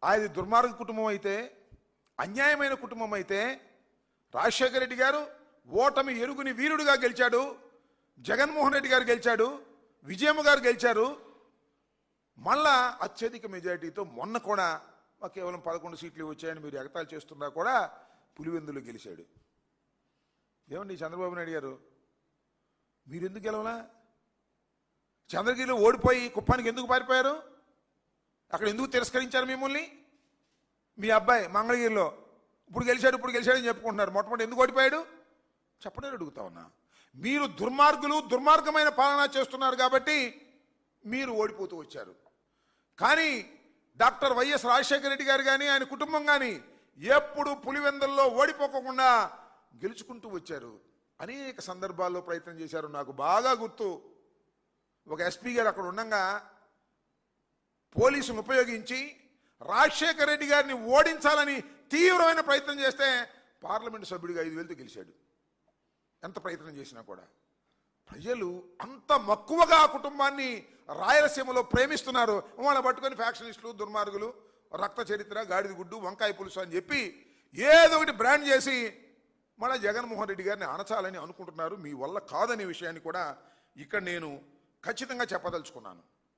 అది దుర్మార్గ కుటుంబం అయితే, అన్యాయమైన కుటుంబం అయితే, రాజశేఖర రెడ్డి గారు ఓటమి ఎరుగుని వీరుడుగా గెలిచాడు, జగన్మోహన్ రెడ్డి గారు గెలిచాడు, విజయమ్మ గారు గెలిచారు. మళ్ళా అత్యధిక మెజారిటీతో మొన్న కూడా కేవలం 11 సీట్లు వచ్చాయని మీరు ఎగతాళి చేస్తున్నా కూడా పులివెందులు గెలిచాడు. ఏమండి చంద్రబాబు నాయుడు గారు, మీరు ఎందుకు గెలవలా? చంద్రగిరిలో ఓడిపోయి కుప్పానికి ఎందుకు పారిపోయారు? అక్కడ ఎందుకు తిరస్కరించారు మిమ్మల్ని? మీ అబ్బాయి మంగళగిరిలో ఇప్పుడు గెలిచాడని చెప్పుకుంటున్నారు. మొట్టమొదటి ఎందుకు ఓడిపోయాడు చెప్పడం అడుగుతా ఉన్నా. మీరు దుర్మార్గమైన పాలన చేస్తున్నారు కాబట్టి మీరు ఓడిపోతూ వచ్చారు. కానీ డాక్టర్ వైఎస్ రాజశేఖర రెడ్డి గారు కానీ ఆయన కుటుంబం కానీ ఎప్పుడు పులివెందుల్లో ఓడిపోకుండా గెలుచుకుంటూ వచ్చారు. అనేక సందర్భాల్లో ప్రయత్నం చేశారు. నాకు బాగా గుర్తు, ఒక ఎస్పీ గారు అక్కడ ఉండగా పోలీసును ఉపయోగించి రాజశేఖర రెడ్డి గారిని ఓడించాలని తీవ్రమైన ప్రయత్నం చేస్తే పార్లమెంటు సభ్యుడిగా 5,000తో గెలిచాడు. ఎంత ప్రయత్నం చేసినా కూడా ప్రజలు అంత మక్కువగా ఆ కుటుంబాన్ని రాయలసీమలో ప్రేమిస్తున్నారు. వాళ్ళ పట్టుకొని ఫ్యాక్షనిస్టులు, దుర్మార్గులు, రక్త చరిత్ర, గాడిద గుడ్డు, వంకాయ పులుసు అని చెప్పి ఏదో ఒకటి బ్రాండ్ చేసి మళ్ళీ జగన్మోహన్ రెడ్డి గారిని అణచాలని అనుకుంటున్నారు. మీ వల్ల కాదనే విషయాన్ని కూడా ఇక్కడ నేను ఖచ్చితంగా చెప్పదలుచుకున్నాను.